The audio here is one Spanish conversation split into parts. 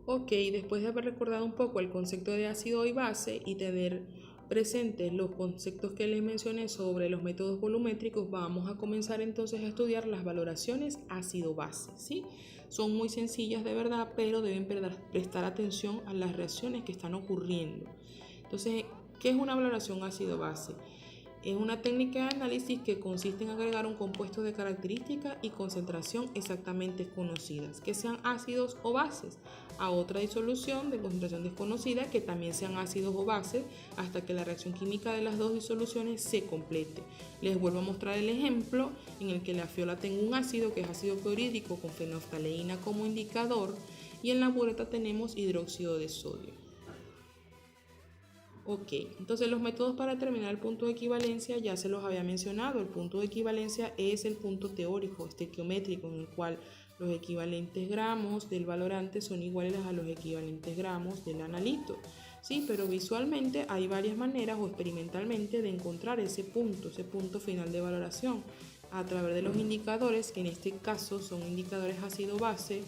Ok, después de haber recordado un poco el concepto de ácido y base y tener presentes los conceptos que les mencioné sobre los métodos volumétricos, vamos a comenzar entonces a estudiar las valoraciones ácido-base, ¿sí? Son muy sencillas de verdad, pero deben prestar atención a las reacciones que están ocurriendo. Entonces, ¿qué es una valoración ácido-base? Es una técnica de análisis que consiste en agregar un compuesto de características y concentración exactamente conocidas, que sean ácidos o bases, a otra disolución de concentración desconocida que también sean ácidos o bases, hasta que la reacción química de las dos disoluciones se complete. Les vuelvo a mostrar el ejemplo en el que la fiola tengo un ácido que es ácido clorhídrico con fenoftaleína como indicador, y en la bureta tenemos hidróxido de sodio. Ok, entonces los métodos para determinar el punto de equivalencia ya se los había mencionado. El punto de equivalencia es el punto teórico, estequiométrico, en el cual los equivalentes gramos del valorante son iguales a los equivalentes gramos del analito. Sí, pero visualmente hay varias maneras o experimentalmente de encontrar ese punto final de valoración a través de los indicadores, que en este caso son indicadores ácido-base.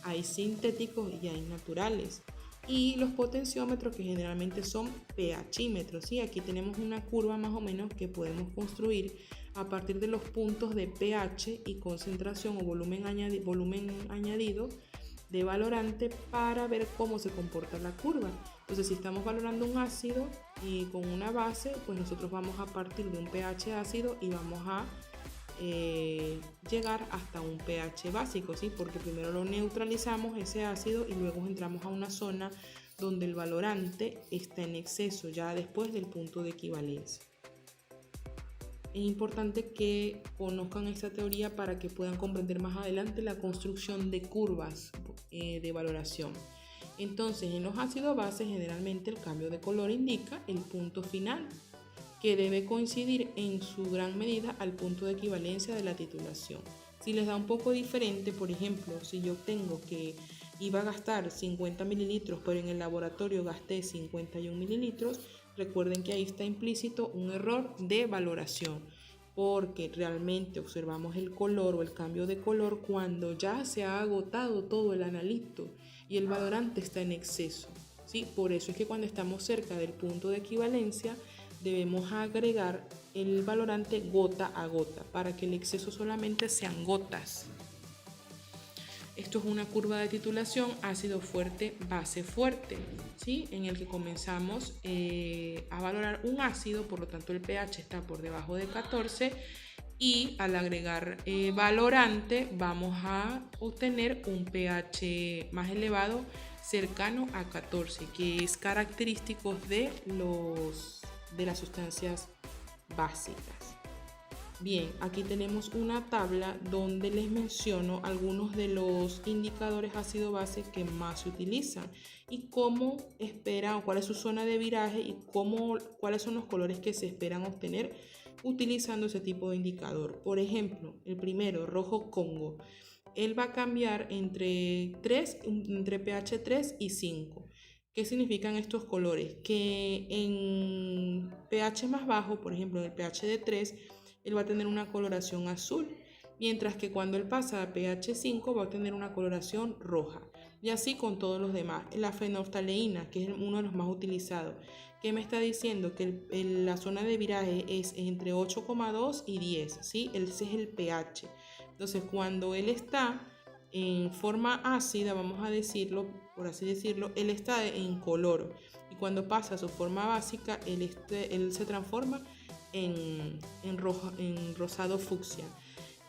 Hay sintéticos y hay naturales, y los potenciómetros, que generalmente son pHímetros, ¿sí? Aquí tenemos una curva más o menos que podemos construir a partir de los puntos de pH y concentración o volumen añadido de valorante para ver cómo se comporta la curva. Entonces, si estamos valorando un ácido y con una base, pues nosotros vamos a partir de un pH ácido y vamos a llegar hasta un pH básico, ¿sí? Porque primero lo neutralizamos ese ácido y luego entramos a una zona donde el valorante está en exceso, ya después del punto de equivalencia. Es importante que conozcan esta teoría para que puedan comprender más adelante la construcción de curvas de valoración. Entonces, en los ácidos bases generalmente el cambio de color indica el punto final, que debe coincidir en su gran medida al punto de equivalencia de la titulación. Si les da un poco diferente, por ejemplo, si yo tengo que iba a gastar 50 mililitros, pero en el laboratorio gasté 51 mililitros, recuerden que ahí está implícito un error de valoración, porque realmente observamos el color o el cambio de color cuando ya se ha agotado todo el analito y el valorante está en exceso, ¿sí? Por eso es que cuando estamos cerca del punto de equivalencia debemos agregar el valorante gota a gota para que el exceso solamente sean gotas. Esto es una curva de titulación ácido fuerte, base fuerte, ¿sí? En el que comenzamos a valorar un ácido, por lo tanto el pH está por debajo de 14, y al agregar valorante vamos a obtener un pH más elevado, cercano a 14, que es característico de las sustancias básicas. Bien, aquí tenemos una tabla donde les menciono algunos de los indicadores ácido-base que más se utilizan y cómo esperan o cuál es su zona de viraje y cuáles son los colores que se esperan obtener utilizando ese tipo de indicador. Por ejemplo, el primero, rojo Congo, él va a cambiar entre pH 3 y 5. ¿Qué significan estos colores? Que en pH más bajo, por ejemplo en el pH de 3, él va a tener una coloración azul, mientras que cuando él pasa a pH 5 va a tener una coloración roja. Y así con todos los demás. La fenoftaleína, que es uno de los más utilizados, que me está diciendo que la zona de viraje es entre 8,2 y 10, ¿sí? Ese es el pH. Entonces, cuando él está en forma ácida, vamos a decirlo, por así decirlo, él está en color. Y cuando pasa a su forma básica, él se transforma en rosado fucsia.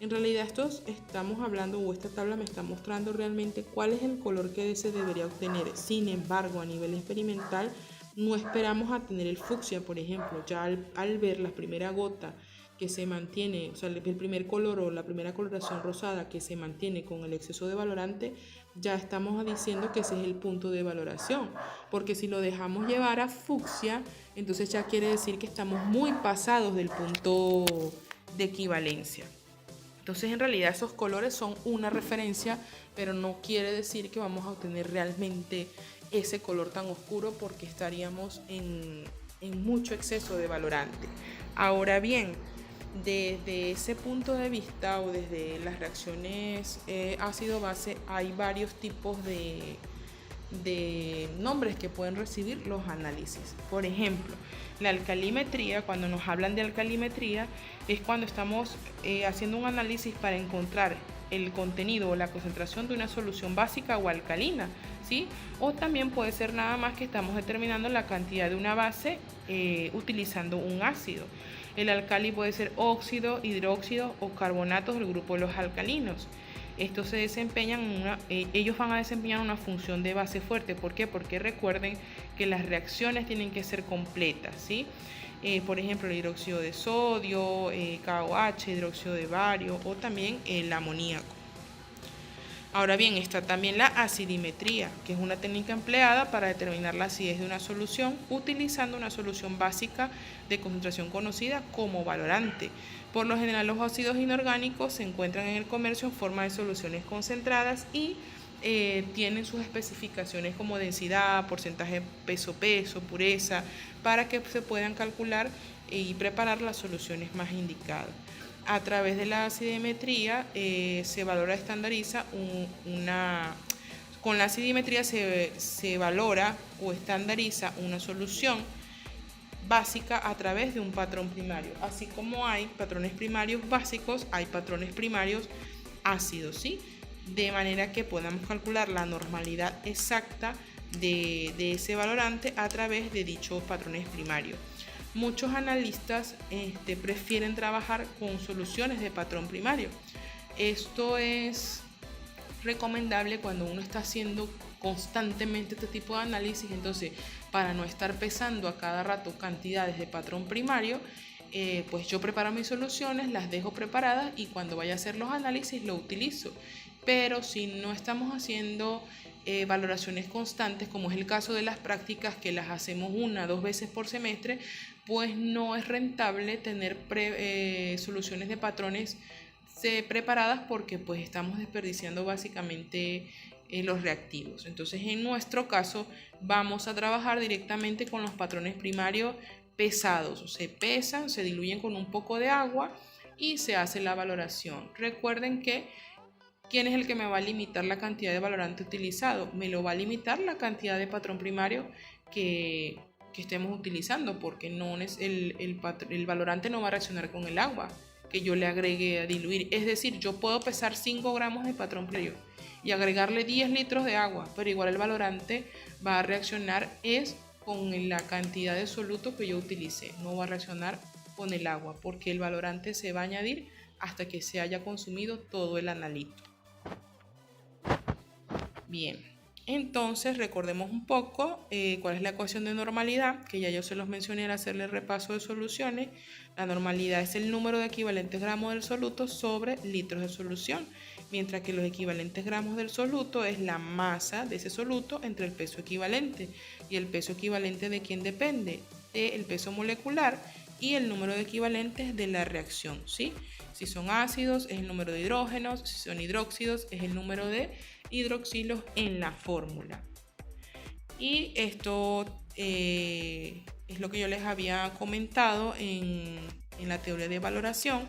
En realidad estamos hablando, o esta tabla me está mostrando realmente cuál es el color que se debería obtener. Sin embargo, a nivel experimental no esperamos a tener el fucsia, por ejemplo. Ya al ver la primera gota que se mantiene, o sea, el primer color o la primera coloración rosada que se mantiene con el exceso de valorante, ya estamos diciendo que ese es el punto de valoración, porque si lo dejamos llevar a fucsia, entonces ya quiere decir que estamos muy pasados del punto de equivalencia. Entonces, en realidad esos colores son una referencia, pero no quiere decir que vamos a obtener realmente ese color tan oscuro, porque estaríamos en mucho exceso de valorante. Ahora bien, desde ese punto de vista o desde las reacciones ácido-base hay varios tipos de de nombres que pueden recibir los análisis. Por ejemplo, la alcalimetría, cuando nos hablan de alcalimetría, es cuando estamos haciendo un análisis para encontrar el contenido o la concentración de una solución básica o alcalina, ¿sí? O también puede ser nada más que estamos determinando la cantidad de una base utilizando un ácido. El alcali puede ser óxido, hidróxido o carbonatos del grupo de los alcalinos. Estos se desempeñan ellos van a desempeñar una función de base fuerte. ¿Por qué? Porque recuerden que las reacciones tienen que ser completas, ¿sí? Por ejemplo, el hidróxido de sodio, KOH, hidróxido de bario o también el amoníaco. Ahora bien, está también la acidimetría, que es una técnica empleada para determinar la acidez de una solución utilizando una solución básica de concentración conocida como valorante. Por lo general, los ácidos inorgánicos se encuentran en el comercio en forma de soluciones concentradas y tienen sus especificaciones como densidad, porcentaje peso-peso, pureza, para que se puedan calcular y preparar las soluciones más indicadas. A través de la acidimetría se valora, estandariza con la acidimetría se valora o estandariza una solución básica a través de un patrón primario. Así como hay patrones primarios básicos, hay patrones primarios ácidos, ¿sí? De manera que podamos calcular la normalidad exacta de ese valorante a través de dichos patrones primarios. Muchos analistas prefieren trabajar con soluciones de patrón primario. Esto es recomendable cuando uno está haciendo constantemente este tipo de análisis. Entonces, para no estar pesando a cada rato cantidades de patrón primario, pues yo preparo mis soluciones, las dejo preparadas y cuando vaya a hacer los análisis lo utilizo. Pero si no estamos haciendo valoraciones constantes, como es el caso de las prácticas que las hacemos 1 o 2 veces por semestre, pues no es rentable tener soluciones de patrones preparadas porque pues estamos desperdiciando básicamente los reactivos. Entonces, en nuestro caso vamos a trabajar directamente con los patrones primarios pesados. Se pesan, se diluyen con un poco de agua y se hace la valoración. Recuerden que ¿quién es el que me va a limitar la cantidad de valorante utilizado? Me lo va a limitar la cantidad de patrón primario que estemos utilizando, porque no es el valorante no va a reaccionar con el agua que yo le agregue a diluir. Es decir, yo puedo pesar 5 gramos de patrón primario y agregarle 10 litros de agua, pero igual el valorante va a reaccionar con la cantidad de soluto que yo utilicé, no va a reaccionar con el agua, porque el valorante se va a añadir hasta que se haya consumido todo el analito. Bien, entonces recordemos un poco cuál es la ecuación de normalidad, que ya yo se los mencioné al hacerle repaso de soluciones. La normalidad es el número de equivalentes gramos del soluto sobre litros de solución, mientras que los equivalentes gramos del soluto es la masa de ese soluto entre el peso equivalente. ¿Y el peso equivalente de quién depende? Del peso molecular y el número de equivalentes de la reacción, ¿sí? Si son ácidos es el número de hidrógenos, si son hidróxidos es el número de hidroxilos en la fórmula. Y esto es lo que yo les había comentado en la teoría de valoración,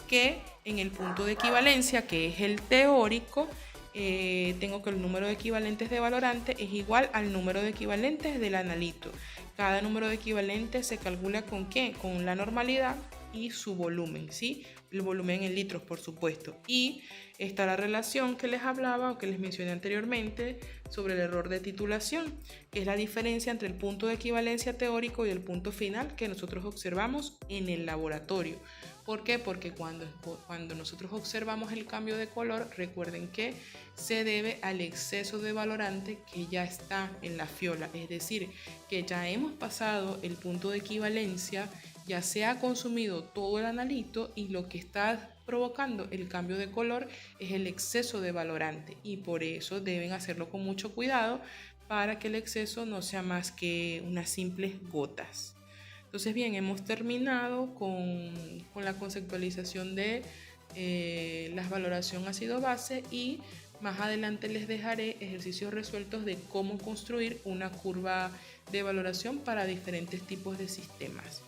que en el punto de equivalencia, que es el teórico, tengo que el número de equivalentes de valorante es igual al número de equivalentes del analito. Cada número de equivalentes se calcula ¿con qué? Con la normalidad y su volumen, ¿sí? El volumen en litros, por supuesto. Y está la relación que les hablaba o que les mencioné anteriormente sobre el error de titulación, que es la diferencia entre el punto de equivalencia teórico y el punto final que nosotros observamos en el laboratorio. ¿Por qué? Porque cuando nosotros observamos el cambio de color, recuerden que se debe al exceso de valorante que ya está en la fiola, es decir, que ya hemos pasado el punto de equivalencia, ya se ha consumido todo el analito y lo que está provocando el cambio de color es el exceso de valorante, y por eso deben hacerlo con mucho cuidado para que el exceso no sea más que unas simples gotas. Entonces, bien, hemos terminado con la conceptualización de la valoración ácido-base, y más adelante les dejaré ejercicios resueltos de cómo construir una curva de valoración para diferentes tipos de sistemas.